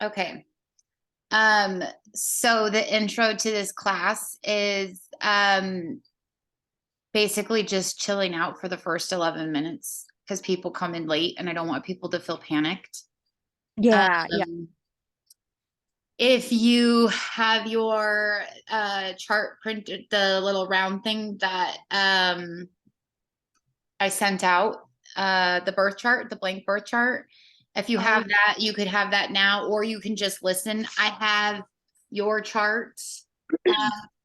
Okay. So the intro to this class is basically just chilling out for the first 11 minutes because people come in late and I don't want people to feel panicked. Yeah. If you have your chart printed, the little round thing that I sent out, the birth chart, the blank birth chart. If you have that, you could have that now, or you can just listen. I have your chart.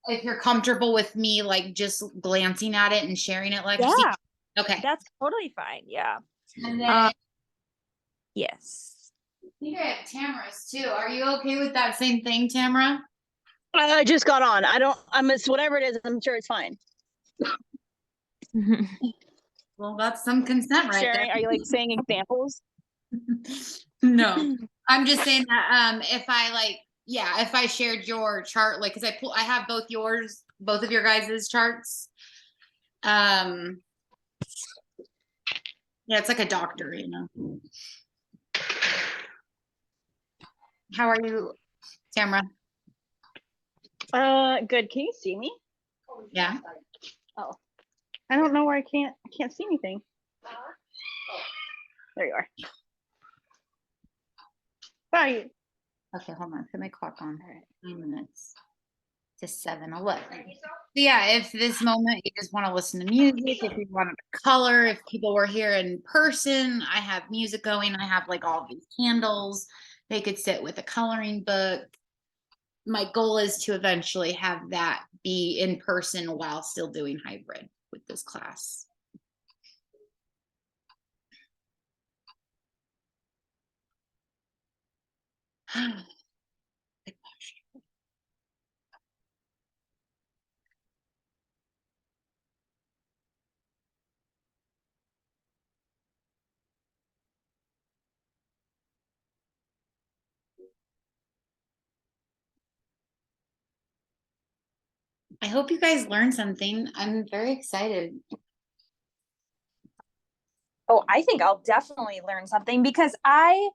If you're comfortable with me, like just glancing at it and sharing it, like, Yeah. okay. That's totally fine. Yeah. And then Yes. I think I have Tamara's too. Are you okay with that same thing, Tamara? I just got on. It's whatever it is. I'm sure it's fine. Well, that's some consent right Sharing, there. are you like saying examples? No, I'm just saying that if I shared your chart, like, because I have both of your guys' charts. Yeah, it's like a doctor, you know. How are you, Tamara? Good. Can you see me? Yeah. Oh, I don't know where I can't see anything. There you are. Sorry. Okay, hold on. Put my clock on. All right, 9 minutes to 7:11. Yeah, if this moment you just want to listen to music, if you want to color, if people were here in person, I have music going. I have like all these candles. They could sit with a coloring book. My goal is to eventually have that be in person while still doing hybrid with this class. I hope you guys learned something. I'm very excited. Oh, I think I'll definitely learn something because I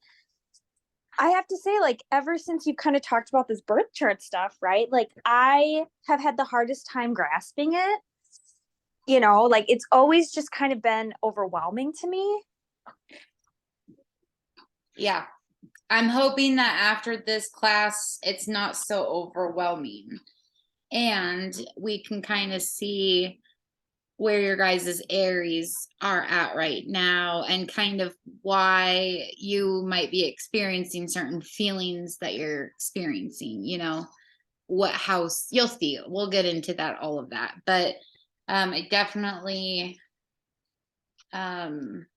have to say, like, ever since you've kind of talked about this birth chart stuff, right? Like, I have had the hardest time grasping it. You know, like, it's always just kind of been overwhelming to me. Yeah. I'm hoping that after this class, it's not so overwhelming. And we can kind of see where your guys' Aries are at right now and kind of why you might be experiencing certain feelings that you're experiencing, you know, what house you'll see. We'll get into that, all of that. But it definitely I'm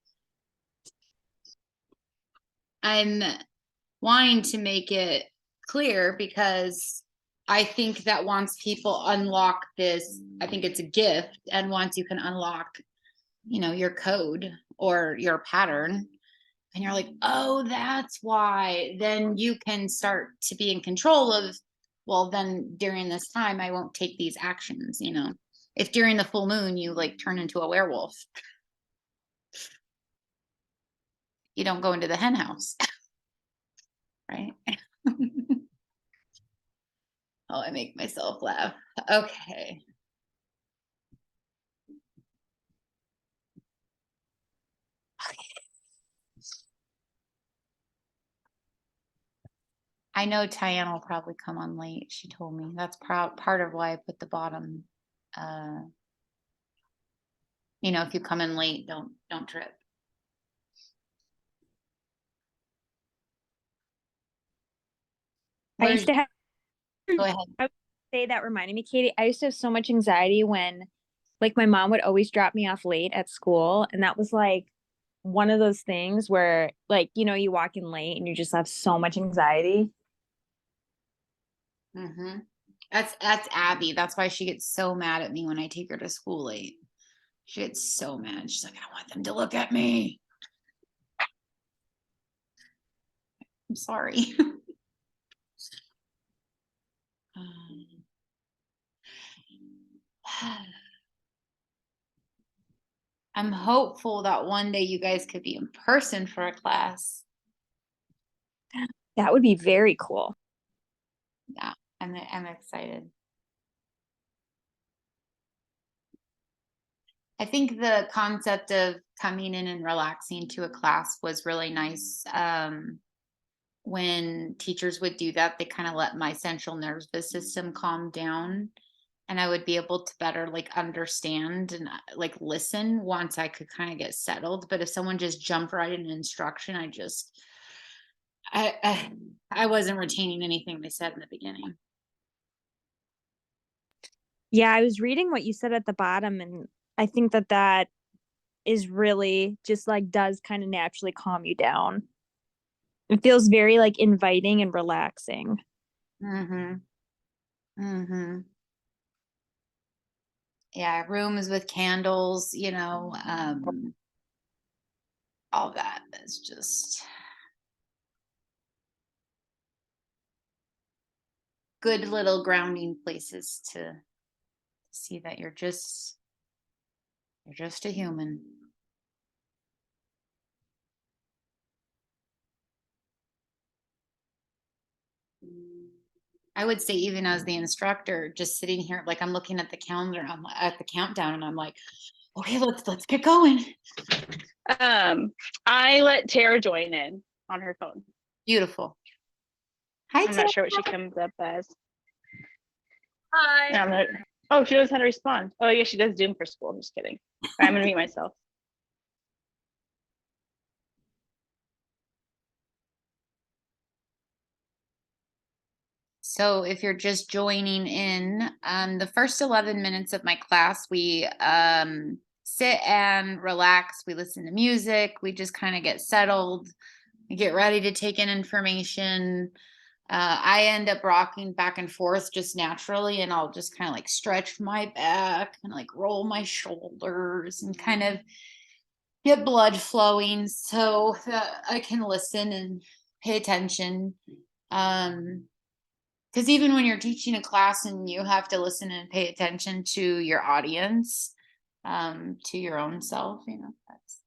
wanting to make it clear because I think that once people unlock this, I think it's a gift. And once you can unlock, you know, your code or your pattern, and you're like, oh, that's why, then you can start to be in control of, well, then during this time, I won't take these actions, you know. If during the full moon you like turn into a werewolf, you don't go into the hen house, right? Oh, I make myself laugh. Okay. I know Tyann will probably come on late. She told me that's part of why I put the bottom. You know, if you come in late, don't trip. I used to have, Go ahead. I would say that reminded me, Katie, I used to have so much anxiety when, like, my mom would always drop me off late at school. And that was like one of those things where, like, you know, you walk in late and you just have so much anxiety. Mm-hmm. That's Abby. That's why she gets so mad at me when I take her to school late. She gets so mad. She's like, I don't want them to look at me. I'm sorry. I'm hopeful that one day you guys could be in person for a class. That would be very cool. Yeah, I'm excited. I think the concept of coming in and relaxing to a class was really nice. When teachers would do that, they kind of let my central nervous system calm down, and I would be able to better like understand and like listen once I could kind of get settled. But if someone just jumped right in instruction, I wasn't retaining anything they said in the beginning. Yeah, I was reading what you said at the bottom, and I think that that is really just like does kind of naturally calm you down. It feels very like inviting and relaxing. Mm-hmm. Mm-hmm. Yeah, rooms with candles, all that is just good little grounding places to see that you're just a human. I would say even as the instructor, just sitting here, like I'm looking at the calendar, I'm at the countdown, and I'm like, okay, let's get going. I let Tara join in on her phone. Beautiful. Hi, I'm Tara. not sure what she comes up as. Hi. I'm not, oh, she knows how to respond. Oh, yeah, she does Zoom for school. I'm just kidding. All right, I'm gonna mute myself. So if you're just joining in, the first 11 minutes of my class, we sit and relax. We listen to music. We just kind of get settled. We get ready to take in information. I end up rocking back and forth just naturally, and I'll just kind of like stretch my back and like roll my shoulders and kind of get blood flowing so that I can listen and pay attention. Because even when you're teaching a class and you have to listen and pay attention to your audience, to your own self, that's.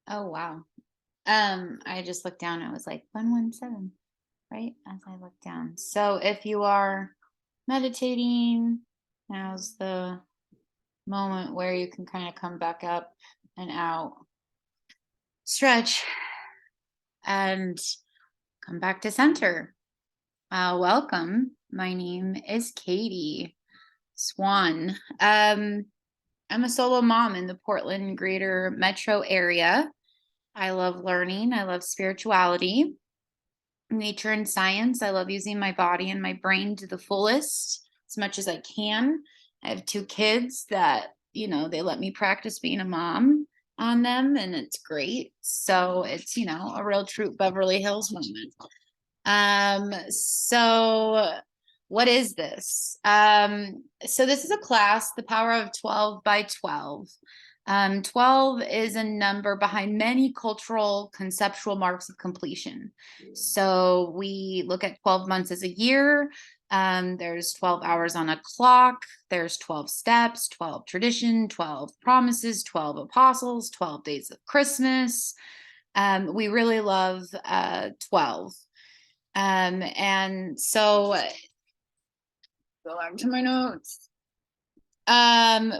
Oh, wow. I just looked down. It was like 117, right? As I look down. So if you are meditating, now's the moment where you can kind of come back up and out, stretch, and come back to center. Welcome. My name is Katie Swann. I'm a solo mom in the Portland greater metro area. I love learning. I love spirituality. nature and science. I love using my body and my brain to the fullest as much as I can. I have 2 kids that, you know, they let me practice being a mom on them, and it's great. So it's, you know, a real true Beverly Hills moment. So what is this? So this is a class, the power of 12 by 12. 12 is a number behind many cultural conceptual marks of completion. So we look at 12 months as a year. There's 12 hours on a clock. There's 12 steps, 12 tradition, 12 promises, 12 apostles, 12 days of Christmas. We really love 12. And so go back to my notes.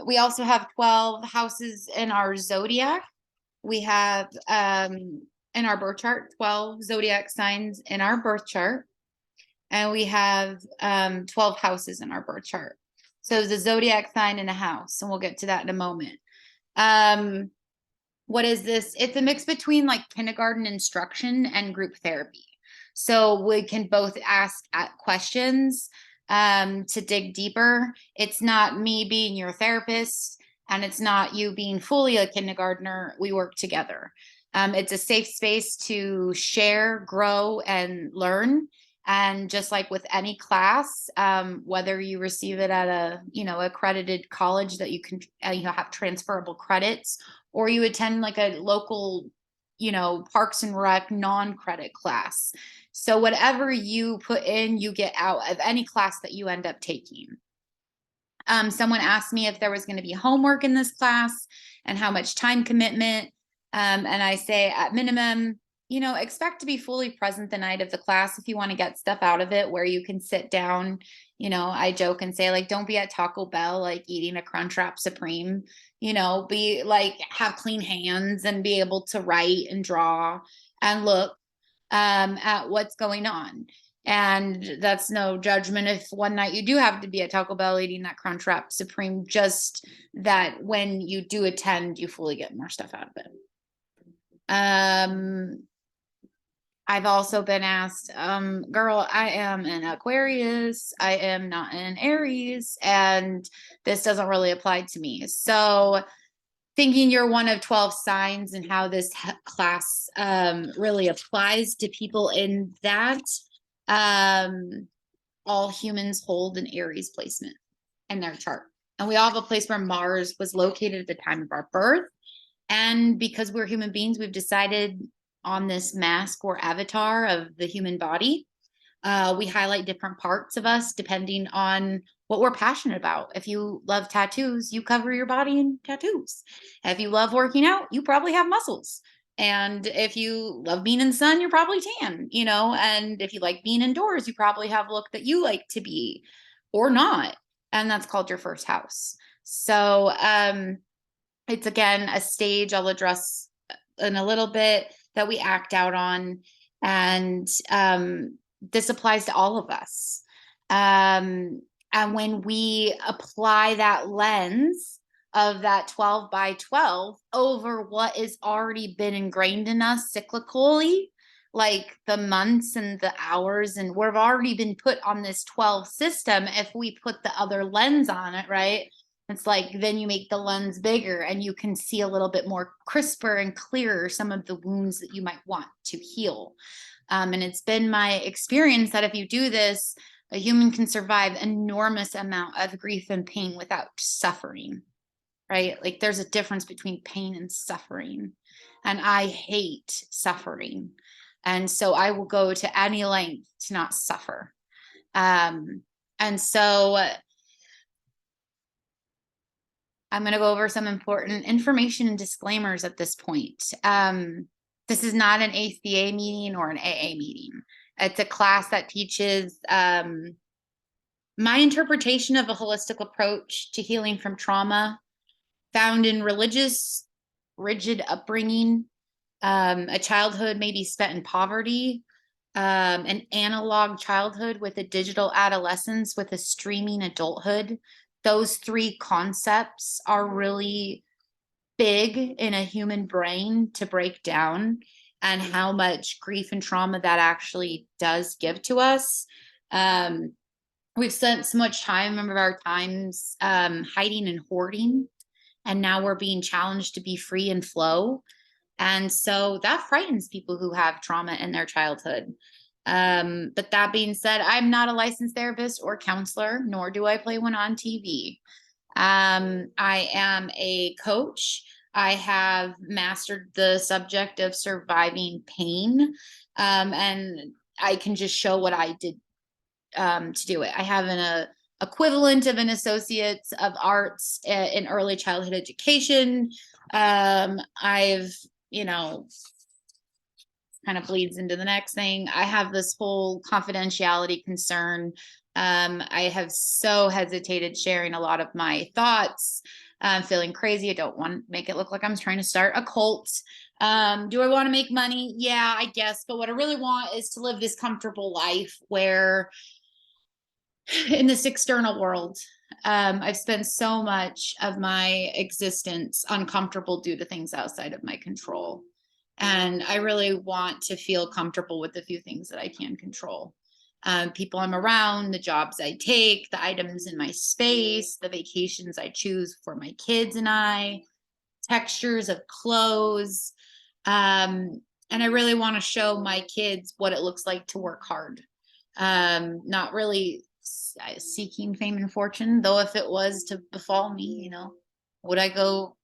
We also have 12 houses in our zodiac. We have in our birth chart 12 zodiac signs in our birth chart, and we have 12 houses in our birth chart. So the zodiac sign in a house, and we'll get to that in a moment. What is this? It's a mix between like kindergarten instruction and group therapy. So we can both ask questions to dig deeper. It's not me being your therapist, and it's not you being fully a kindergartner. We work together. It's a safe space to share, grow, and learn. And just like with any class, whether you receive it at a, you know, accredited college that you can, you know, have transferable credits, or you attend like a local, you know, Parks and Rec non-credit class. So whatever you put in, you get out of any class that you end up taking. Someone asked me if there was going to be homework in this class and how much time commitment. And I say at minimum, you know, expect to be fully present the night of the class if you want to get stuff out of it where you can sit down. You know, I joke and say, like, don't be at Taco Bell, like eating a Crunchwrap Supreme, you know, be like, have clean hands and be able to write and draw and look at what's going on. And that's no judgment if one night you do have to be at Taco Bell eating that Crunchwrap Supreme, just that when you do attend, you fully get more stuff out of it. I've also been asked, girl, I am an Aquarius. I am not an Aries, and this doesn't really apply to me. So thinking you're one of 12 signs and how this class really applies to people in that, all humans hold an Aries placement in their chart. And we all have a place where Mars was located at the time of our birth. And because we're human beings, we've decided on this mask or avatar of the human body, we highlight different parts of us depending on what we're passionate about. If you love tattoos, you cover your body in tattoos. If you love working out, you probably have muscles. And if you love being in the sun, you're probably tan, you know, and if you like being indoors, you probably have a look that you like to be or not. And that's called your first house. So it's again a stage I'll address in a little bit that we act out on. And this applies to all of us. And when we apply that lens of that 12 by 12 over what is already been ingrained in us cyclically, like the months and the hours, and we've already been put on this 12 system. If we put the other lens on it, right? It's like, then you make the lens bigger and you can see a little bit more crisper and clearer some of the wounds that you might want to heal. And it's been my experience that if you do this, a human can survive enormous amount of grief and pain without suffering, right? Like there's a difference between pain and suffering. And I hate suffering. And so I will go to any length to not suffer. And so I'm going to go over some important information and disclaimers at this point. This is not an ACA meeting or an AA meeting. It's a class that teaches my interpretation of a holistic approach to healing from trauma found in religious, rigid upbringing, a childhood maybe spent in poverty, an analog childhood with a digital adolescence with a streaming adulthood. Those 3 concepts are really big in a human brain to break down. and how much grief and trauma that actually does give to us. We've spent so much time of our times hiding and hoarding, and now we're being challenged to be free and flow. And so that frightens people who have trauma in their childhood. But that being said, I'm not a licensed therapist or counselor, nor do I play one on TV. I am a coach. I have mastered the subject of surviving pain. And I can just show what I did to do it. I have an equivalent of an associate of arts in early childhood education. I've, kind of bleeds into the next thing. I have this whole confidentiality concern. I have so hesitated sharing a lot of my thoughts. I'm feeling crazy. I don't want to make it look like I'm trying to start a cult. Do I want to make money? Yeah, I guess. But what I really want is to live this comfortable life where in this external world, I've spent so much of my existence uncomfortable due to things outside of my control. And I really want to feel comfortable with the few things that I can control. People I'm around, the jobs I take, the items in my space, the vacations I choose for my kids and I, textures of clothes. And I really want to show my kids what it looks like to work hard. Not really seeking fame and fortune, though if it was to befall me, would I go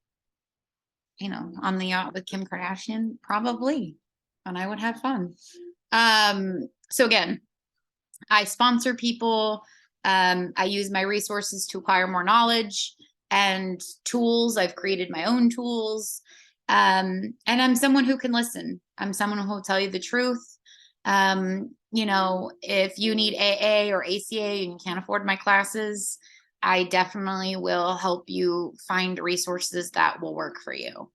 on the yacht with Kim Kardashian? Probably. And I would have fun. So again, I sponsor people. I use my resources to acquire more knowledge and tools. I've created my own tools. And I'm someone who can listen. I'm someone who will tell you the truth. If you need AA or ACA and you can't afford my classes, I definitely will help you find resources that will work for you.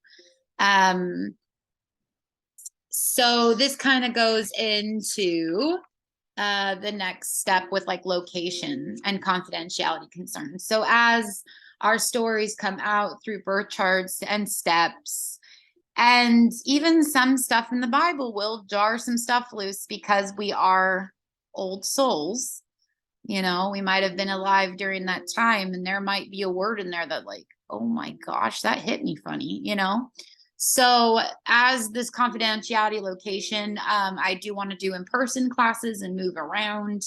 So this kind of goes into the next step with like location and confidentiality concerns. So as our stories come out through birth charts and steps, and even some stuff in the Bible will jar some stuff loose because we are old souls. We might have been alive during that time, and there might be a word in there that like, oh my gosh, that hit me funny, So as this confidentiality location, I do want to do in-person classes and move around.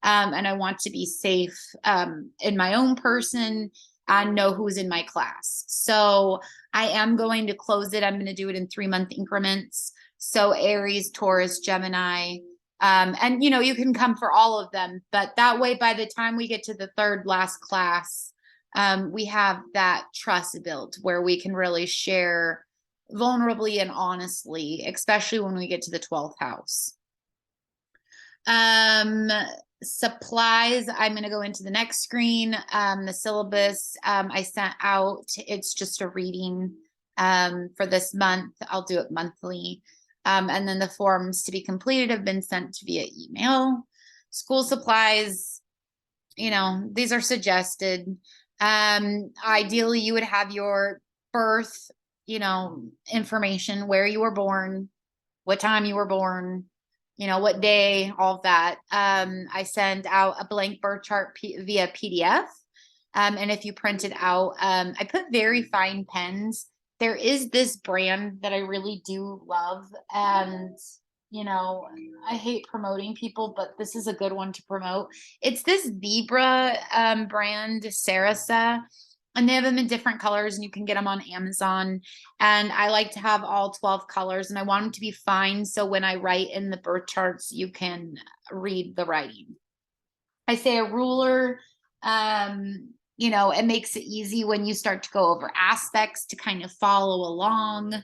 And I want to be safe in my own person and know who's in my class. So I am going to close it. I'm going to do it in 3-month increments. So Aries, Taurus, Gemini, and you can come for all of them. But that way, by the time we get to the third last class, we have that trust built where we can really share vulnerably and honestly, especially when we get to the 12th house. Supplies, I'm going to go into the next screen. The syllabus I sent out, it's just a reading for this month. I'll do it monthly. And then the forms to be completed have been sent via email. School supplies, these are suggested. Ideally, you would have your birth, information, where you were born, what time you were born, what day, all of that. I send out a blank birth chart via PDF. And if you print it out, I put very fine pens. There is this brand that I really do love. And, I hate promoting people, but this is a good one to promote. It's this Libra brand, Sarasa. And they have them in different colors, and you can get them on Amazon. And I like to have all 12 colors, and I want them to be fine. So when I write in the birth charts, you can read the writing. I say a ruler, it makes it easy when you start to go over aspects to kind of follow along.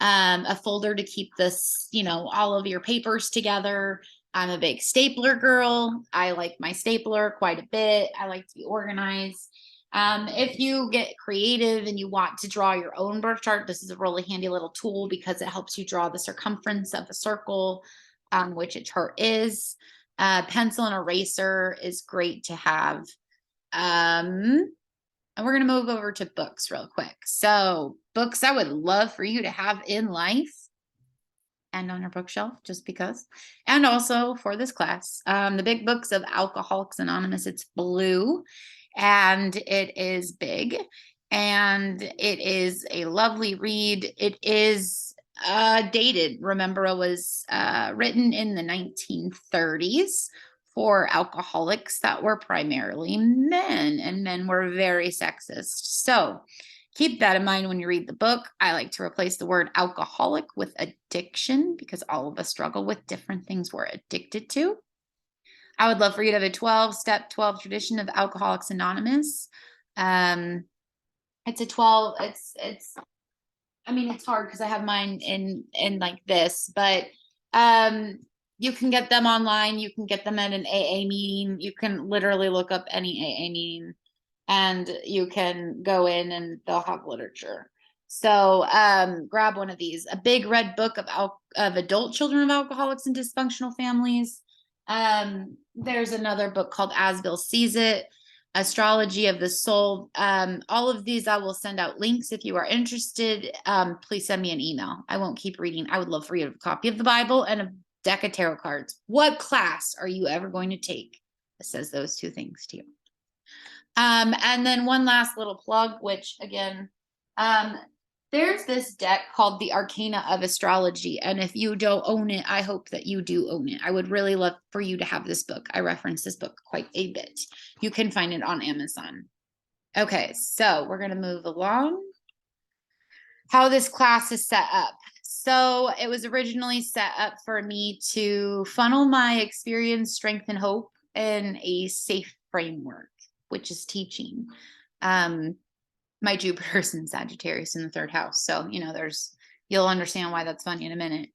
A folder to keep this, all of your papers together. I'm a big stapler girl. I like my stapler quite a bit. I like to be organized. If you get creative and you want to draw your own birth chart, this is a really handy little tool because it helps you draw the circumference of a circle, which a chart is. Pencil and eraser is great to have. And we're going to move over to books real quick. So books I would love for you to have in life. and on your bookshelf, just because. And also for this class, the big books of Alcoholics Anonymous, it's blue and it is big and it is a lovely read. It is dated. Remember, it was written in the 1930s for alcoholics that were primarily men, and men were very sexist. So keep that in mind when you read the book. I like to replace the word alcoholic with addiction because all of us struggle with different things we're addicted to. I would love for you to have a 12-step, 12 tradition of Alcoholics Anonymous. It's a 12, I mean, it's hard because I have mine in like this, but you can get them online. You can get them at an AA meeting. You can literally look up any AA meeting and you can go in and they'll have literature. So grab one of these. A big red book of adult children of alcoholics and dysfunctional families. There's another book called As Bill Sees It, Astrology of the Soul. All of these I will send out links if you are interested. Please send me an email. I won't keep reading. I would love for you to have a copy of the Bible and a deck of tarot cards. What class are you ever going to take that says those two things to you? And then one last little plug, which again, there's this deck called the Arcana of Astrology. And if you don't own it, I hope that you do own it. I would really love for you to have this book. I reference this book quite a bit. You can find it on Amazon. Okay, so we're going to move along. How this class is set up. So it was originally set up for me to funnel my experience, strength, and hope in a safe framework, which is teaching. My Jupiter's in Sagittarius in the 3rd house. So, you'll understand why that's funny in a minute.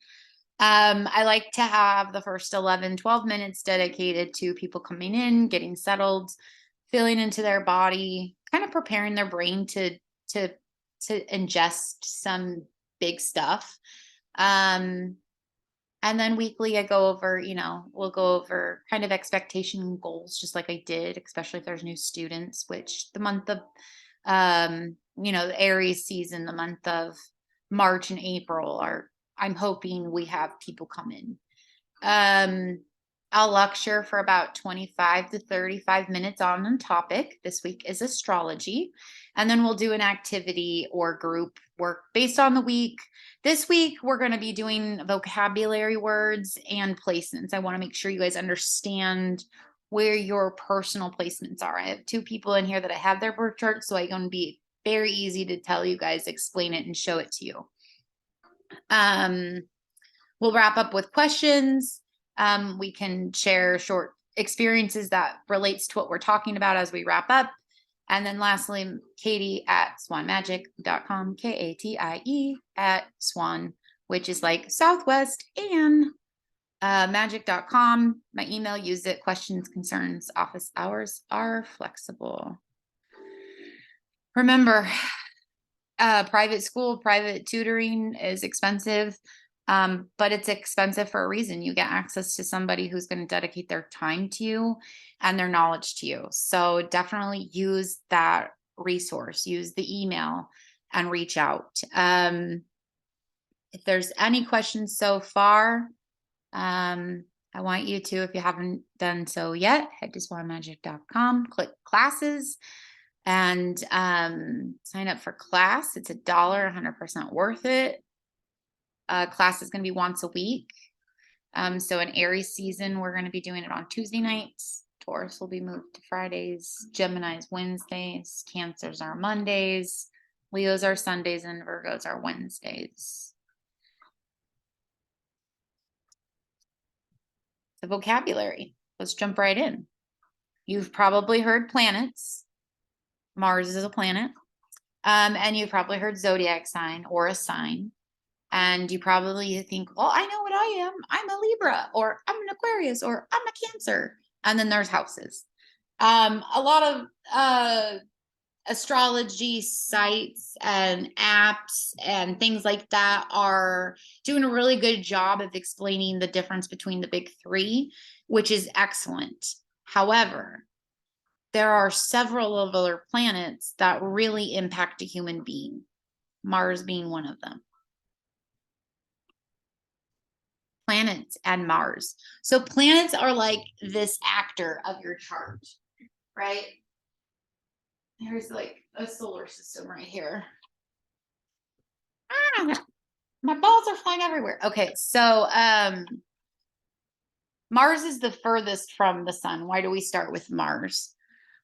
I like to have the first 11, 12 minutes dedicated to people coming in, getting settled, feeling into their body, kind of preparing their brain to ingest some big stuff. And then weekly I go over, we'll go over kind of expectation and goals, just like I did, especially if there's new students, which the month of, the Aries season, the month of March and April I'm hoping we have people come in. I'll lecture for about 25 to 35 minutes on a topic. This week is astrology. And then we'll do an activity or group work based on the week. This week, we're going to be doing vocabulary words and placements. I want to make sure you guys understand where your personal placements are. I have 2 people in here that I have their birth charts, so I'm going to be very easy to tell you guys, explain it, and show it to you. We'll wrap up with questions. We can share short experiences that relates to what we're talking about as we wrap up. And then lastly, Katie at swannmagic.com, Katie at Swann, which is like Southwest and magic.com. My email, use it, questions, concerns, office hours are flexible. Remember, private school, private tutoring is expensive. But it's expensive for a reason. You get access to somebody who's going to dedicate their time to you and their knowledge to you. So definitely use that resource, use the email and reach out. If there's any questions so far, I want you to, if you haven't done so yet, head to swannmagic.com, click classes and sign up for class. It's $1, 100% worth it. Class is going to be once a week. So in Aries season, we're going to be doing it on Tuesday nights. Taurus will be moved to Fridays. Gemini's Wednesdays. Cancers are Mondays. Leos are Sundays and Virgos are Wednesdays. The vocabulary. Let's jump right in. You've probably heard planets. Mars is a planet. And you've probably heard zodiac sign or a sign. And you probably think, well, I know what I am. I'm a Libra, or I'm an Aquarius, or I'm a Cancer. And then there's houses. A lot of astrology sites and apps and things like that are doing a really good job of explaining the difference between the big 3, which is excellent. However, there are several of other planets that really impact a human being, Mars being one of them. planets and Mars. So planets are like this actor of your chart, right? Here's like a solar system right here. My balls are flying everywhere. Okay, so Mars is the furthest from the sun. Why do we start with Mars?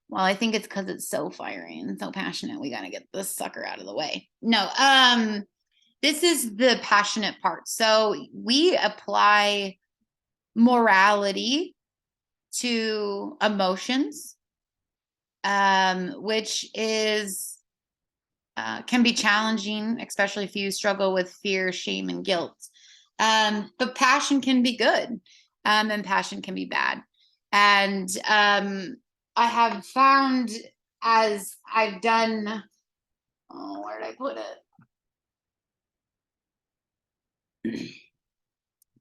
Well, I think it's because it's so fiery and so passionate. We got to get this sucker out of the way. No, this is the passionate part. So we apply morality to emotions, which is can be challenging, especially if you struggle with fear, shame, and guilt. But passion can be good, and passion can be bad. And I have found, as I've done, oh, where did I put it?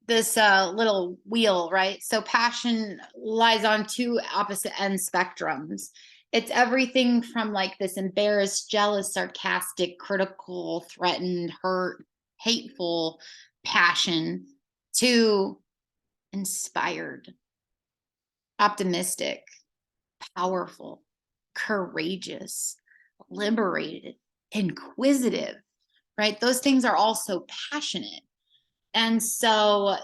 This little wheel, right? So passion lies on two opposite end spectrums. It's everything from like this embarrassed, jealous, sarcastic, critical, threatened, hurt, hateful passion to inspired, optimistic, powerful, courageous, liberated, inquisitive, right? Those things are also passionate. And so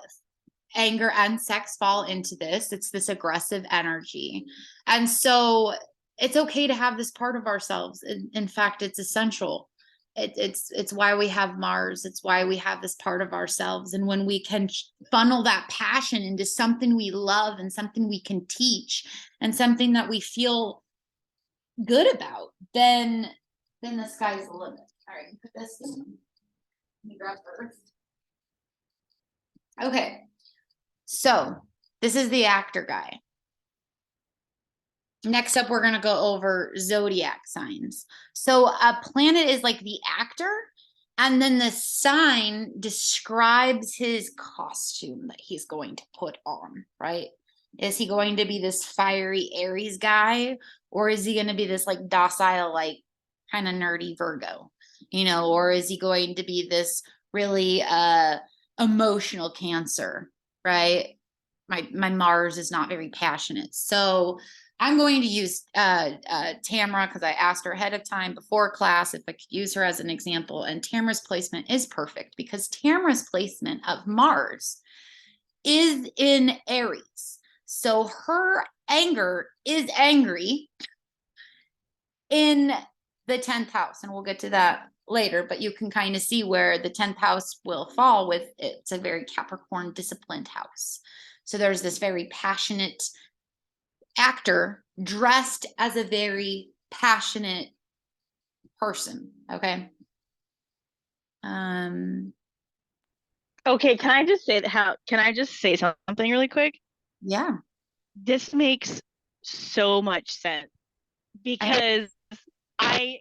anger and sex fall into this. It's this aggressive energy. And so it's okay to have this part of ourselves. In fact, it's essential. It's why we have Mars. It's why we have this part of ourselves. And when we can funnel that passion into something we love and something we can teach and something that we feel good about, then the sky's the limit. All right, put this in. Let me grab Earth. Okay, so this is the actor guy. Next up, we're going to go over zodiac signs. So a planet is like the actor, and then the sign describes his costume that he's going to put on, right? Is he going to be this fiery Aries guy, or is he going to be this like docile, like kind of nerdy Virgo, or is he going to be this really emotional Cancer, right? My Mars is not very passionate. So I'm going to use Tamara because I asked her ahead of time before class if I could use her as an example. And Tamara's placement is perfect because Tamara's placement of Mars is in Aries. So her anger is angry in the 10th house. And we'll get to that later, but you can kind of see where the 10th house will fall with. It's a very Capricorn disciplined house. So there's this very passionate actor dressed as a very passionate person. Okay. Okay, can I just say something really quick? Yeah. This makes so much sense because I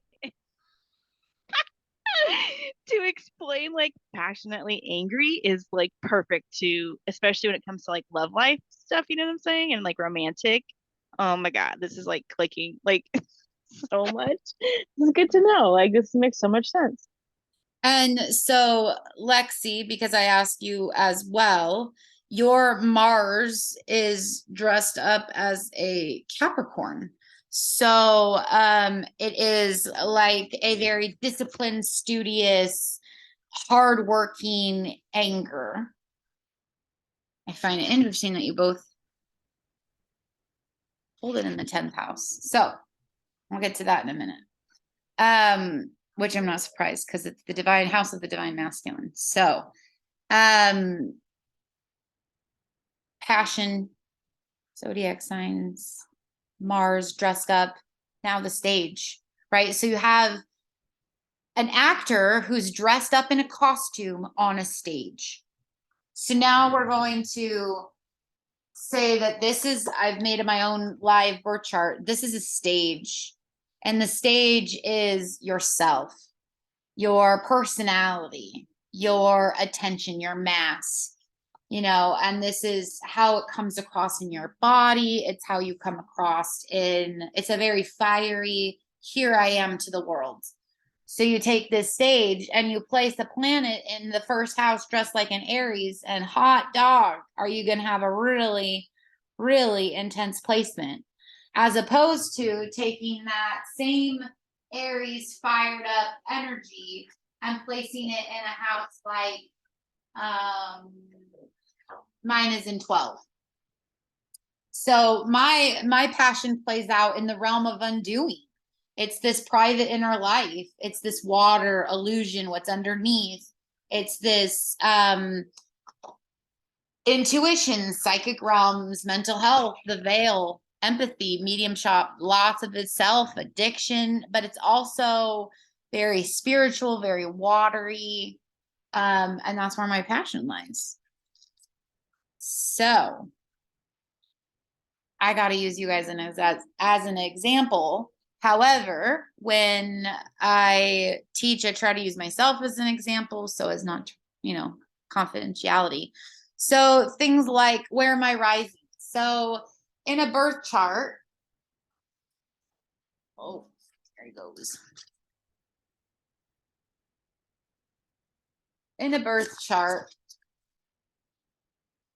to explain like passionately angry is like perfect to, especially when it comes to like love life stuff, you know what I'm saying? And like romantic. Oh my God, this is like clicking like so much. It's good to know. Like this makes so much sense. And so Lexi, because I asked you as well, your Mars is dressed up as a Capricorn. So it is like a very disciplined, studious, hardworking anger. I find it interesting that you both hold it in the 10th house. So we'll get to that in a minute. Which I'm not surprised because it's the divine house of the divine masculine. So passion, zodiac signs, Mars dressed up, now the stage, right? So you have an actor who's dressed up in a costume on a stage. So now we're going to say that I've made my own live birth chart. This is a stage, and the stage is yourself, your personality, your attention, your mass, and this is how it comes across in your body. It's how you come across it's a very fiery, here I am to the world. So you take this stage and you place a planet in the first house dressed like an Aries, and hot dog, are you going to have a really, really intense placement, as opposed to taking that same Aries fired up energy and placing it in a house like mine is in 12. So my passion plays out in the realm of undoing. It's this private inner life. It's this water illusion, what's underneath. It's this intuition, psychic realms, mental health, the veil, empathy, mediumship, lots of itself, addiction, but it's also very spiritual, very watery. And that's where my passion lies. So I got to use you guys as an example. However, when I teach, I try to use myself as an example so as not, confidentiality. So things like, where am I rising? So in a birth chart, oh, there he goes. In a birth chart,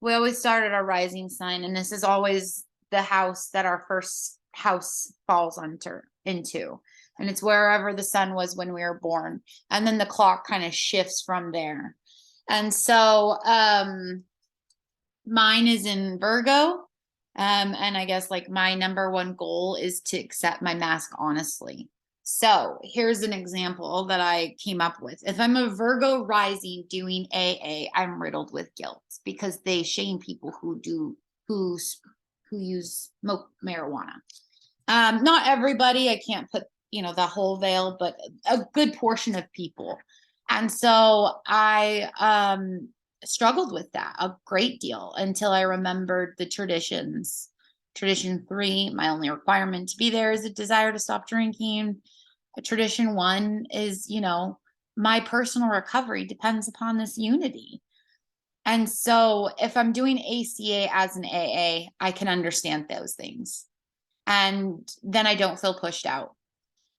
we always start at our rising sign, and this is always the house that our first house falls into. And it's wherever the sun was when we were born. And then the clock kind of shifts from there. And so mine is in Virgo. And I guess like my number one goal is to accept my mask honestly. So here's an example that I came up with. If I'm a Virgo rising doing AA, I'm riddled with guilt because they shame people who use marijuana. Not everybody, I can't put, the whole veil, but a good portion of people. And so I struggled with that a great deal until I remembered the traditions. Tradition 3, my only requirement to be there is a desire to stop drinking. Tradition 1 is, my personal recovery depends upon this unity. And so if I'm doing ACA as an AA, I can understand those things. And then I don't feel pushed out.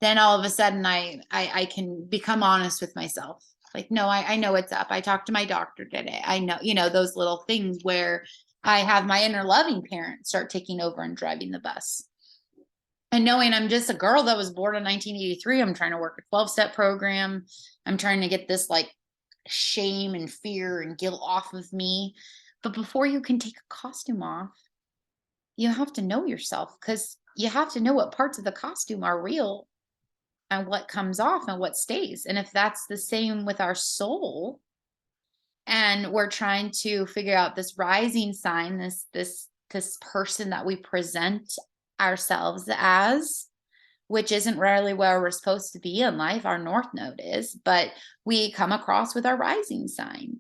Then all of a sudden I can become honest with myself. Like, no, I know what's up. I talked to my doctor today. I know, those little things where I have my inner loving parent start taking over and driving the bus. And knowing I'm just a girl that was born in 1983, I'm trying to work a 12-step program. I'm trying to get this like shame and fear and guilt off of me. But before you can take a costume off, you have to know yourself, because you have to know what parts of the costume are real and what comes off and what stays. And if that's the same with our soul, and we're trying to figure out this rising sign, this person that we present ourselves as, which isn't rarely where we're supposed to be in life, our north node is, but we come across with our rising sign.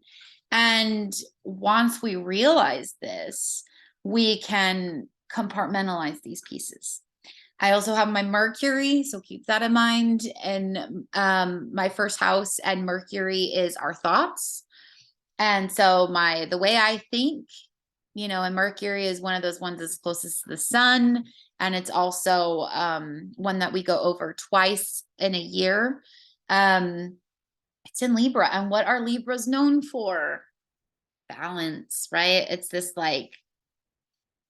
And once we realize this, we can compartmentalize these pieces. I also have my Mercury, so keep that in mind. And my first house and Mercury is our thoughts. And so the way I think, and Mercury is one of those ones that's closest to the sun. And it's also one that we go over twice in a year. It's in Libra. And what are Libras known for? Balance, right? It's this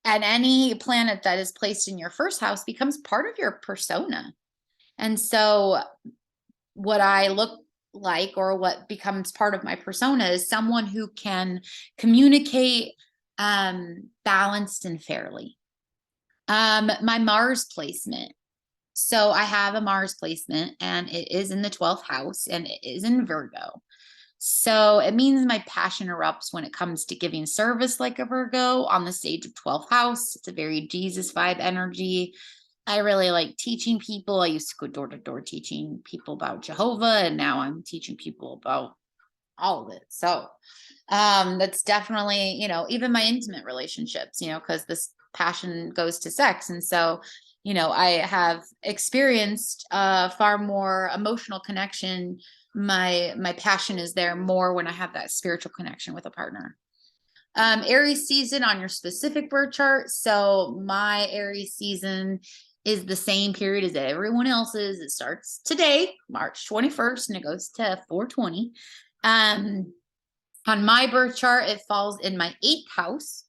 and any planet that is placed in your first house becomes part of your persona. And so what I look like, or what becomes part of my persona, is someone who can communicate balanced and fairly. My Mars placement. So I have a Mars placement, and it is in the 12th house, and it is in Virgo. So it means my passion erupts when it comes to giving service like a Virgo on the stage of 12th house. It's a very Jesus vibe energy. I really like teaching people. I used to go door to door teaching people about Jehovah, and now I'm teaching people about all of it. So that's definitely, even my intimate relationships, because this passion goes to sex. And so, I have experienced far more emotional connection. My passion is there more when I have that spiritual connection with a partner. Aries season on your specific birth chart. So my Aries season is the same period as everyone else's. It starts today, March 21st, and it goes to 420. On my birth chart, it falls in my 8th house,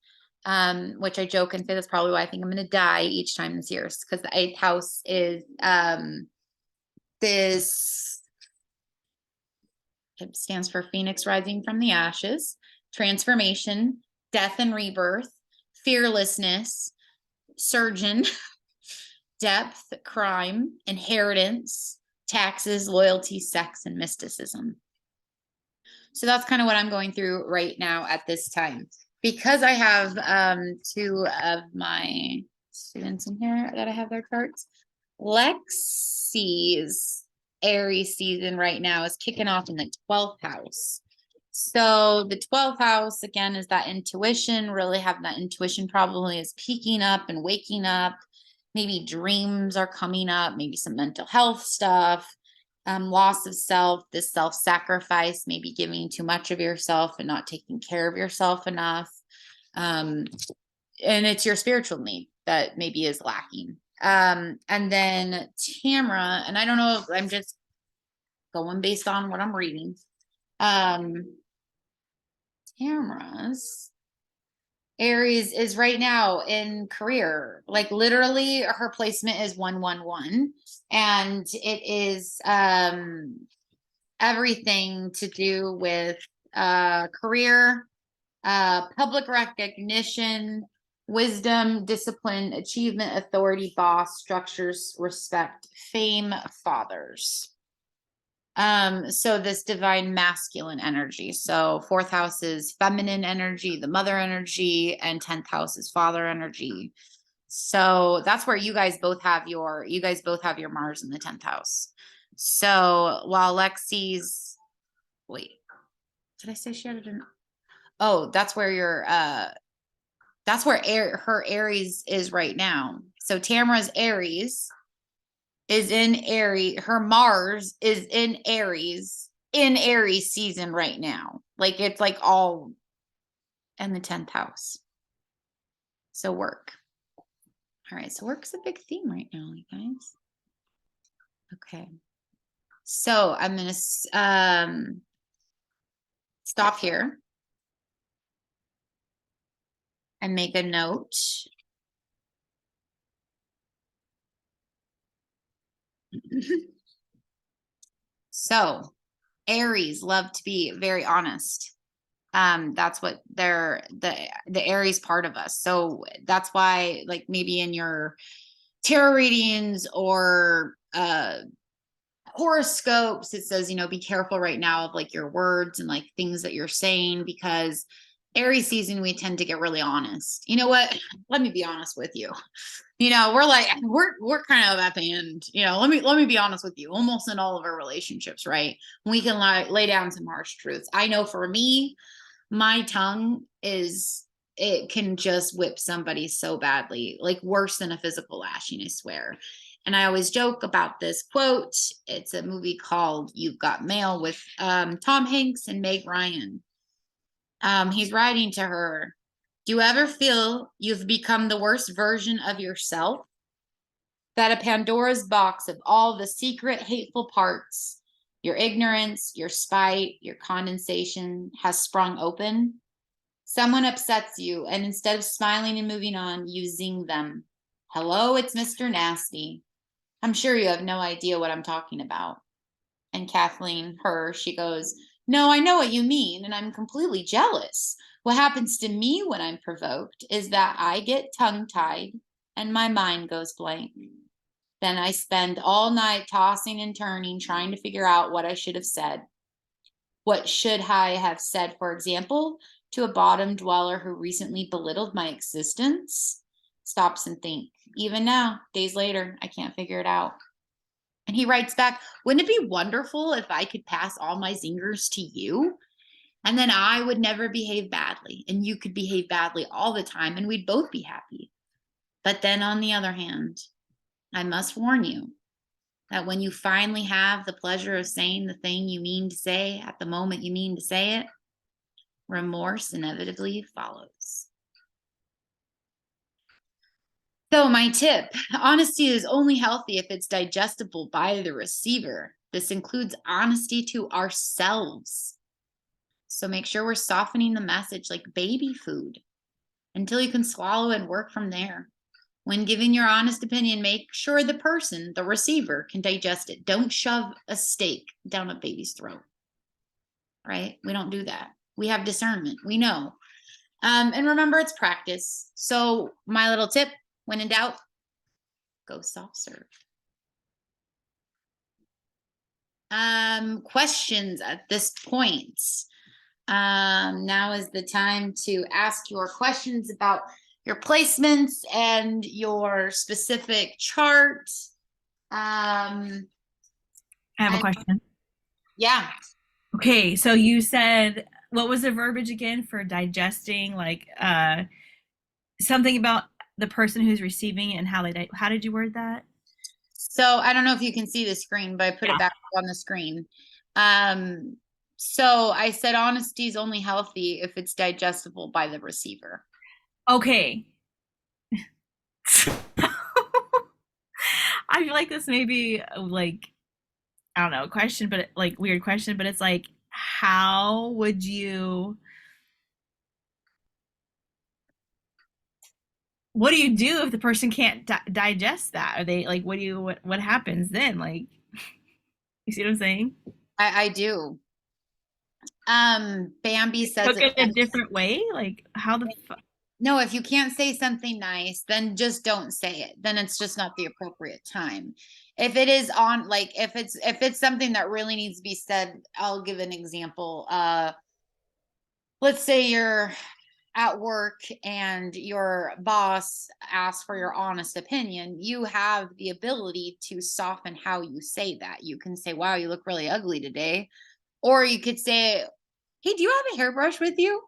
which I joke and say that's probably why I think I'm going to die each time this year, because the 8th house is this, it stands for Phoenix rising from the ashes, transformation, death and rebirth, fearlessness, surgeon, depth, crime, inheritance, taxes, loyalty, sex, and mysticism. So that's kind of what I'm going through right now at this time. Because I have 2 of my students in here that I have their charts. Lexi's Aries season right now is kicking off in the 12th house. So the 12th house, again, is that intuition, really having that intuition probably is peaking up and waking up. Maybe dreams are coming up, maybe some mental health stuff. Loss of self, this self-sacrifice, maybe giving too much of yourself and not taking care of yourself enough. And it's your spiritual need that maybe is lacking. And then Tamara, and I don't know if I'm just going based on what I'm reading. Tamara's Aries is right now in career, like literally her placement is 111, and it is everything to do with career, public recognition, wisdom, discipline, achievement, authority, boss, structures, respect, fame, fathers. So this divine masculine energy. So 4th house is feminine energy, the mother energy, and 10th house is father energy. So that's where you guys both have your Mars in the 10th house. So while Lexi's, wait, did I say she had it in? Oh, that's where her Aries is right now. So Tamara's Aries is in Aries. Her Mars is in Aries season right now. Like it's like all in the 10th house. So work. All right. So work's a big theme right now, you guys. Okay. So I'm going to stop here and make a note. So Aries love to be very honest. That's what the Aries part of us. So that's why, like, maybe in your tarot readings or horoscopes, it says, be careful right now of like your words and like things that you're saying, because Aries season, we tend to get really honest. You know what? Let me be honest with you. We're like, we're kind of at the end, let me be honest with you, almost in all of our relationships, right? We can lay down some harsh truths. I know for me, my tongue it can just whip somebody so badly, like worse than a physical lashing, I swear. And I always joke about this quote. It's a movie called You've Got Mail with Tom Hanks and Meg Ryan. He's writing to her. Do you ever feel you've become the worst version of yourself? That a Pandora's box of all the secret, hateful parts, your ignorance, your spite, your condensation has sprung open? Someone upsets you, and instead of smiling and moving on, you zing them. Hello, it's Mr. Nasty. I'm sure you have no idea what I'm talking about. And Kathleen, she goes, no, I know what you mean, and I'm completely jealous. What happens to me when I'm provoked is that I get tongue-tied and my mind goes blank. Then I spend all night tossing and turning, trying to figure out what I should have said. What should I have said, for example, to a bottom dweller who recently belittled my existence? Stops and think. Even now, days later, I can't figure it out. And he writes back, wouldn't it be wonderful if I could pass all my zingers to you? And then I would never behave badly, and you could behave badly all the time, and we'd both be happy. But then on the other hand, I must warn you that when you finally have the pleasure of saying the thing you mean to say at the moment you mean to say it, remorse inevitably follows. So my tip, honesty is only healthy if it's digestible by the receiver. This includes honesty to ourselves. So make sure we're softening the message like baby food until you can swallow and work from there. When giving your honest opinion, make sure the person, the receiver, can digest it. Don't shove a steak down a baby's throat, right? We don't do that. We have discernment. We know. And remember, it's practice. So my little tip, when in doubt, go soft serve. Questions at this point. Now is the time to ask your questions about your placements and your specific chart. I have a question. Yeah. Okay, so you said, what was the verbiage again for digesting? Like something about the person who's receiving it and how they how did you word that? So I don't know if you can see the screen, but I put it back on the screen. So I said honesty is only healthy if it's digestible by the receiver. Okay. I feel like this may be like, I don't know, a question, but like weird question, but it's like, how would you, what do you do if the person can't digest that? Are they like, what happens then? Like, you see what I'm saying? I do. Bambi says Look at it a different way. Like, how the fuck? No, if you can't say something nice, then just don't say it. Then it's just not the appropriate time. If it is on, like, if it's something that really needs to be said, I'll give an example. Let's say you're at work and your boss asks for your honest opinion. You have the ability to soften how you say that. You can say, wow, you look really ugly today. Or you could say, hey, do you have a hairbrush with you?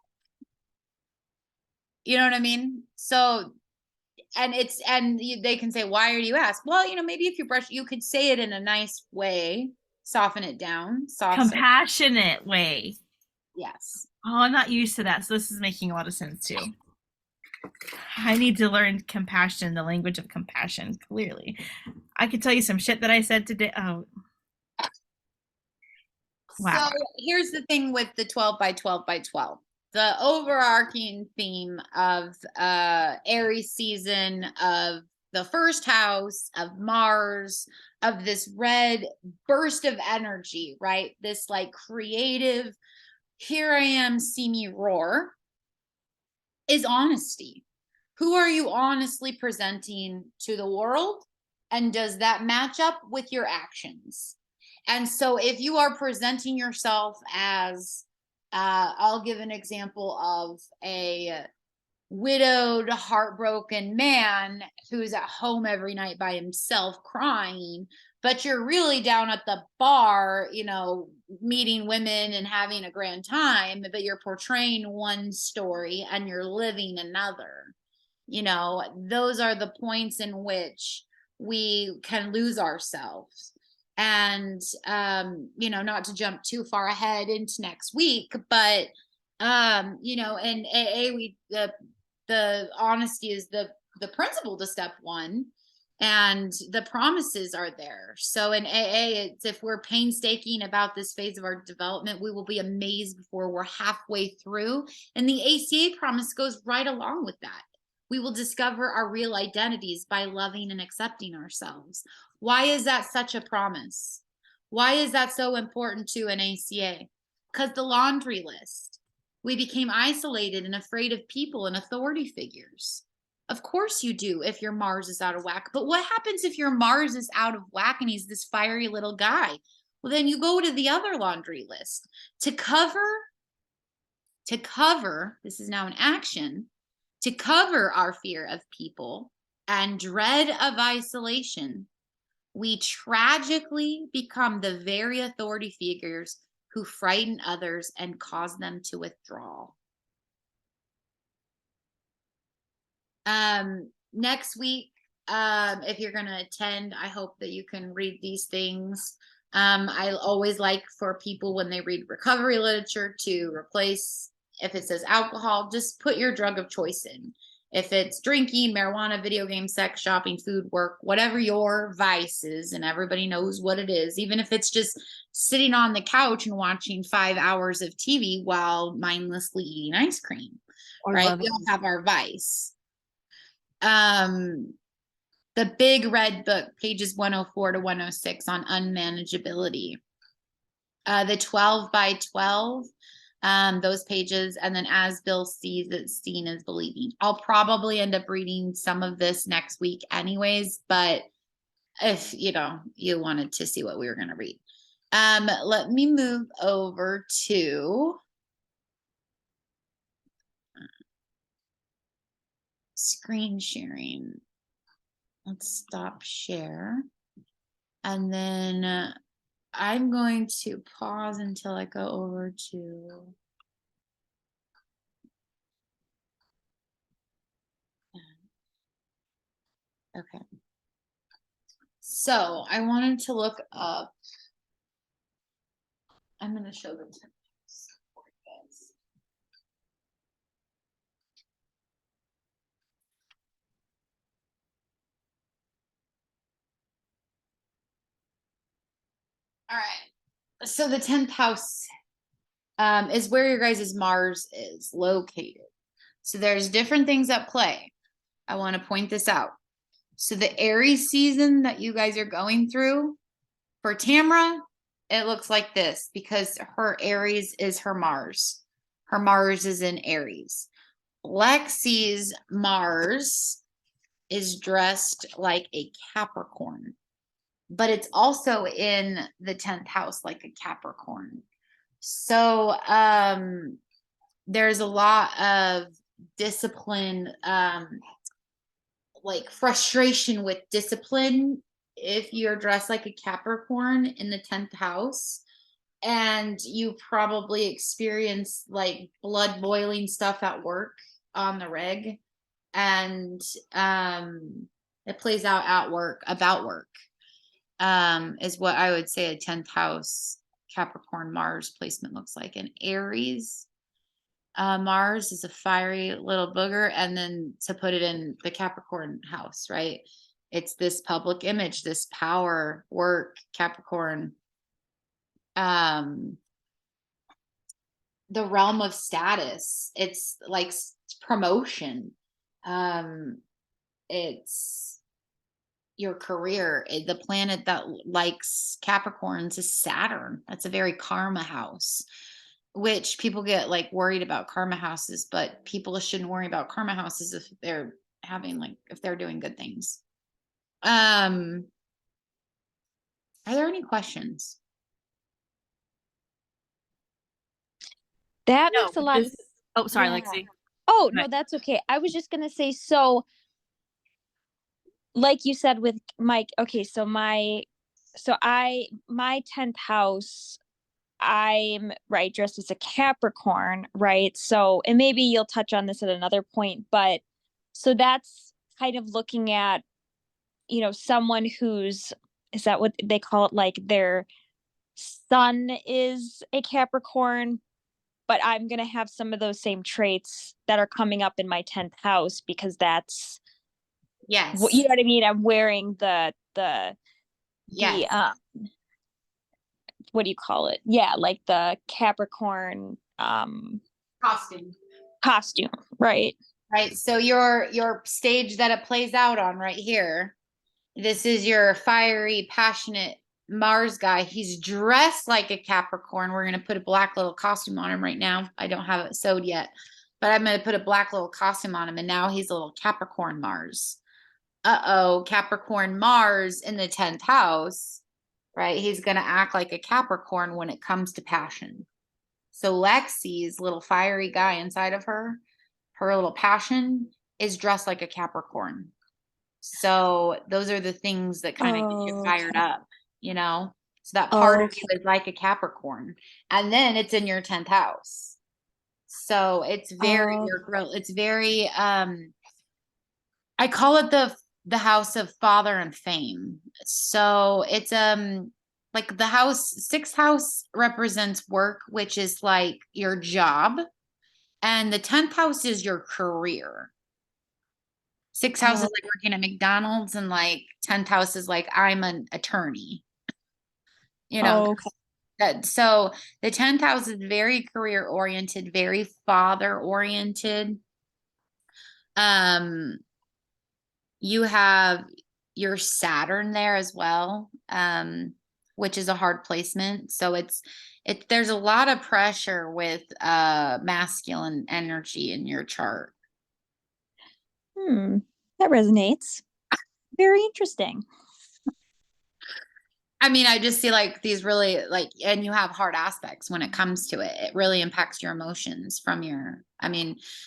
You know what I mean? So, they can say, why are you asked? Well, maybe if you brush, you could say it in a nice way, soften it down, compassionate way. Yes. Oh, I'm not used to that. So this is making a lot of sense too. I need to learn compassion, the language of compassion, clearly. I could tell you some shit that I said today. Oh. Wow. So here's the thing with the 12 by 12 by 12. The overarching theme of Aries season, of the first house, of Mars, of this red burst of energy, right? This like creative, here I am, see me roar, is honesty. Who are you honestly presenting to the world? And does that match up with your actions? And so if you are presenting yourself as, I'll give an example of a widowed, heartbroken man who's at home every night by himself crying, but you're really down at the bar, meeting women and having a grand time, but you're portraying one story and you're living another. Those are the points in which we can lose ourselves. And not to jump too far ahead into next week, but in AA, the honesty is the principle to step one, and the promises are there. So in AA, it's if we're painstaking about this phase of our development, we will be amazed before we're halfway through. And the ACA promise goes right along with that. We will discover our real identities by loving and accepting ourselves. Why is that such a promise? Why is that so important to an ACA? Because the laundry list. We became isolated and afraid of people and authority figures. Of course you do if your Mars is out of whack. But what happens if your Mars is out of whack and he's this fiery little guy? Well, then you go to the other laundry list. To cover, this is now an action, to cover our fear of people and dread of isolation, we tragically become the very authority figures who frighten others and cause them to withdraw. Next week, if you're going to attend, I hope that you can read these things. I always like for people when they read recovery literature to replace, if it says alcohol, just put your drug of choice in. If it's drinking, marijuana, video games, sex, shopping, food, work, whatever your vice is, and everybody knows what it is, even if it's just sitting on the couch and watching 5 hours of TV while mindlessly eating ice cream, Or right? loving We all have our vice. The big red book, pages 104 to 106 on unmanageability. The 12 by 12, those pages, and then as Bill sees it, seeing is believing. I'll probably end up reading some of this next week anyways, but if you wanted to see what we were going to read. Let me move over to screen sharing. Let's stop share. And then I'm going to pause until I go over to okay. So I wanted to look up. I'm going to show the tips for you guys. All right. So the 10th house is where your guys' Mars is located. So there's different things at play. I want to point this out. So the Aries season that you guys are going through, for Tamara, it looks like this because her Aries is her Mars. Her Mars is in Aries. Lexi's Mars is dressed like a Capricorn, but it's also in the 10th house like a Capricorn. So there's a lot of discipline, like frustration with discipline if you're dressed like a Capricorn in the 10th house, and you probably experience like blood boiling stuff at work on the reg, and it plays out at work, about work, is what I would say a 10th house Capricorn Mars placement looks like. And Aries Mars is a fiery little booger, and then to put it in the Capricorn house, right? It's this public image, this power, work, Capricorn. The realm of status. It's like promotion. It's your career. The planet that likes Capricorns is Saturn. That's a very karma house, which people get like worried about karma houses, but people shouldn't worry about karma houses if they're having like, if they're doing good things. Are there any questions? That No, makes a lot of oh, sorry, Yeah. Lexi. Oh, Go no, ahead. that's okay. I was just gonna say, so like you said with Mike, okay, so my 10th house, I'm right dressed as a Capricorn, right? So, and maybe you'll touch on this at another point, but so that's kind of looking at, someone who's, is that what they call it? Like their sun is a Capricorn, but I'm going to have some of those same traits that are coming up in my 10th house because that's Yes. what, you know what I mean? I'm wearing the Yes. what do you call it? Yeah, like the Capricorn costume, right? Right. So your stage that it plays out on right here. This is your fiery, passionate Mars guy. He's dressed like a Capricorn. We're going to put a black little costume on him right now. I don't have it sewed yet, but I'm going to put a black little costume on him. And now he's a little Capricorn Mars. Uh-oh, Capricorn Mars in the 10th house, right? He's going to act like a Capricorn when it comes to passion. So Lexi's little fiery guy inside of her little passion is dressed like a Capricorn. So those are the things that kind of get you fired up, So that part of you is like a Capricorn. And then it's in your 10th house. So it's very your growth. It's very I call it the house of father and fame. So it's like the sixth house represents work, which is like your job, and the 10th house is your career. 6th house is like working at McDonald's, and like 10th house is like I'm an attorney. You know, Okay. so the 10th house is very career oriented, very father oriented. You have your Saturn there as well, which is a hard placement. So there's a lot of pressure with masculine energy in your chart. That resonates. Very interesting. I mean, I just see like these really like, and you have hard aspects when it comes to it. It really impacts your emotions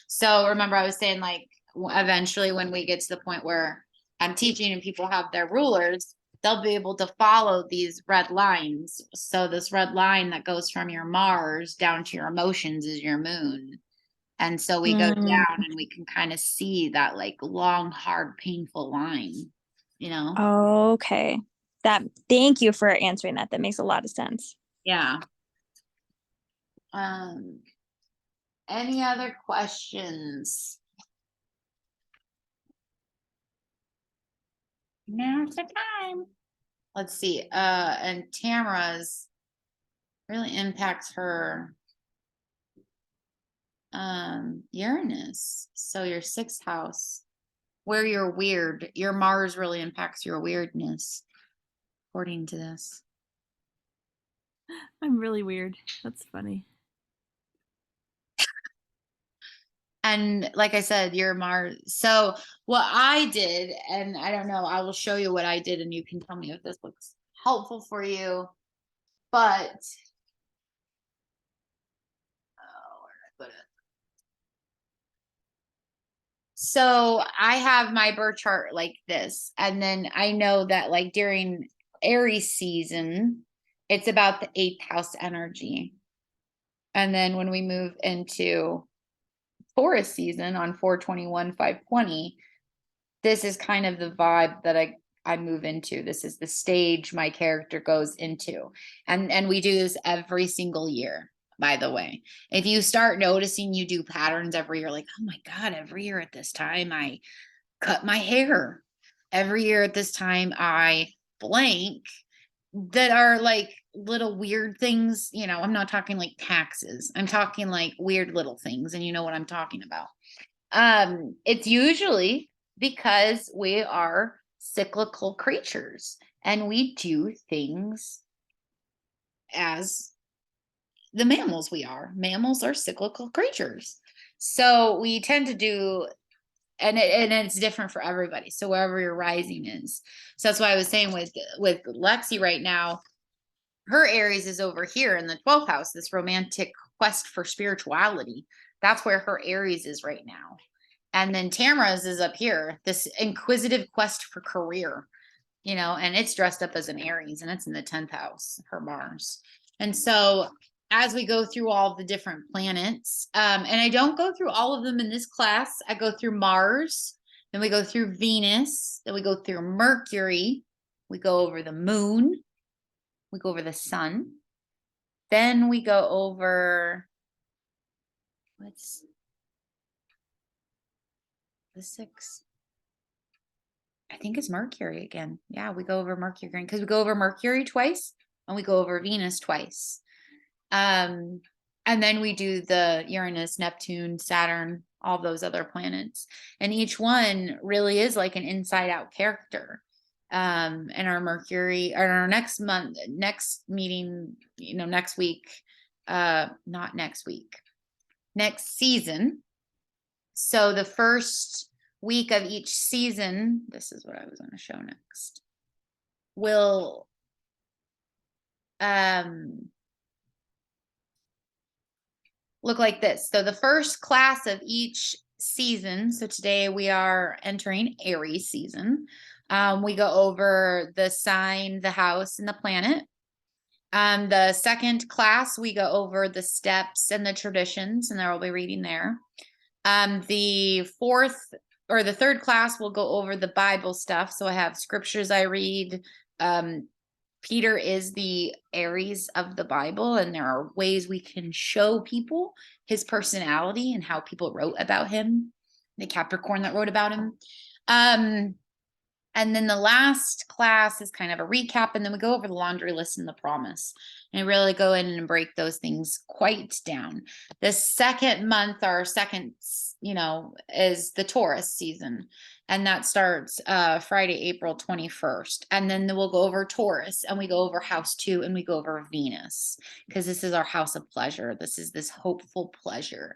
so remember I was saying like eventually when we get to the point where I'm teaching and people have their rulers, they'll be able to follow these red lines. So this red line that goes from your Mars down to your emotions is your moon. And so we go down and we can kind of see that like long, hard, painful line, you know? Okay. Thank you for answering that. That makes a lot of sense. Yeah. Any other questions? Now's the time. Let's see. And Tamara's really impacts her Uranus. So your 6th house, where you're weird, your Mars really impacts your weirdness, according to this. I'm really weird. That's funny. And like I said, your Mars. So what I did, and I don't know, I will show you what I did and you can tell me if this looks helpful for you. But where did I put it? So I have my birth chart like this. And then I know that like during Aries season, it's about the 8th house energy. And then when we move into Taurus season on 4/21, 5/20, this is kind of the vibe that I move into. This is the stage my character goes into. And we do this every single year, by the way. If you start noticing you do patterns every year, like, oh my God, every year at this time I cut my hair. Every year at this time I blank, that are like little weird things, I'm not talking like taxes. I'm talking like weird little things, and you know what I'm talking about. It's usually because we are cyclical creatures and we do things as the mammals we are. Mammals are cyclical creatures. So we tend to do, and it's different for everybody. So wherever your rising is. So that's why I was saying with Lexi right now, her Aries is over here in the 12th house, this romantic quest for spirituality. That's where her Aries is right now. And then Tamara's is up here, this inquisitive quest for career, and it's dressed up as an Aries, and it's in the 10th house, her Mars. And so as we go through all the different planets, and I don't go through all of them in this class, I go through Mars, then we go through Venus, then we go through Mercury, we go over the moon, we go over the sun, then we go over, what's the 6th? I think it's Mercury again. Yeah, we go over Mercury again because we go over Mercury twice and we go over Venus twice. And then we do the Uranus, Neptune, Saturn, all those other planets. And each one really is like an inside out character. And our Mercury, or our next meeting, next week, not next week, next season. So the first week of each season, this is what I was going to show next, will look like this. So the first class of each season, so today we are entering Aries season. We go over the sign, the house, and the planet. The second class, we go over the steps and the traditions, and there will be reading there. The third class will go over the Bible stuff. So I have scriptures I read. Peter is the Aries of the Bible, and there are ways we can show people his personality and how people wrote about him, the Capricorn that wrote about him. And then the last class is kind of a recap, and then we go over the laundry list and the promise, and really go in and break those things quite down. The second month, our second, is the Taurus season, and that starts Friday, April 21st. And then we'll go over Taurus, and we go over house 2, and we go over Venus, because this is our house of pleasure. This is this hopeful pleasure.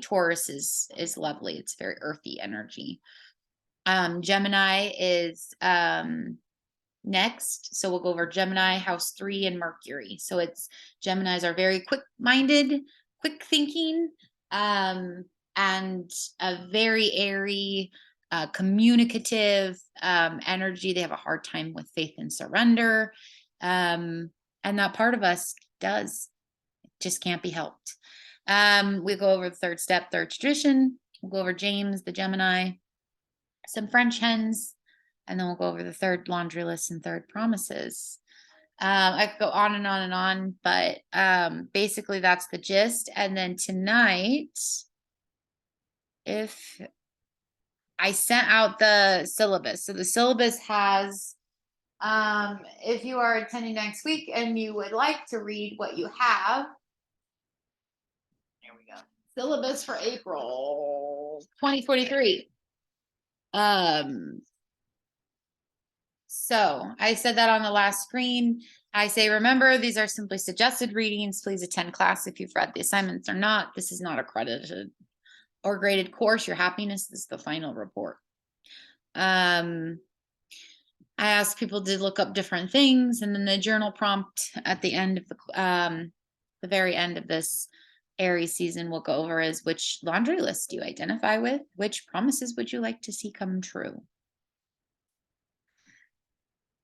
Taurus is lovely. It's very earthy energy. Gemini is next, so we'll go over Gemini, house 3, and Mercury. So Geminis are very quick-minded, quick thinking, and a very airy, communicative energy. They have a hard time with faith and surrender, and that part of us does. It just can't be helped. We go over the third step, third tradition. We'll go over James, the Gemini, some French hens, and then we'll go over the third laundry list and third promises. I could go on and on and on, but basically that's the gist. And then tonight, if I sent out the syllabus, so the syllabus has, if you are attending next week and you would like to read what you have, here we go. Syllabus for April 2023. So I said that on the last screen. I say, remember, these are simply suggested readings. Please attend class if you've read the assignments or not. This is not accredited or graded course. Your happiness is the final report. I asked people to look up different things, and then the journal prompt at the end of the very end of this Aries season we'll go over is, which laundry list do you identify with? Which promises would you like to see come true?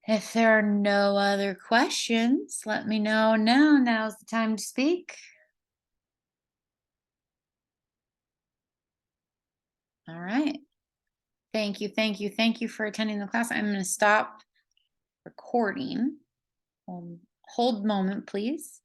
If there are no other questions, let me know now. Now's the time to speak. All right. Thank you, thank you, thank you for attending the class. I'm going to stop recording. Hold a moment, please.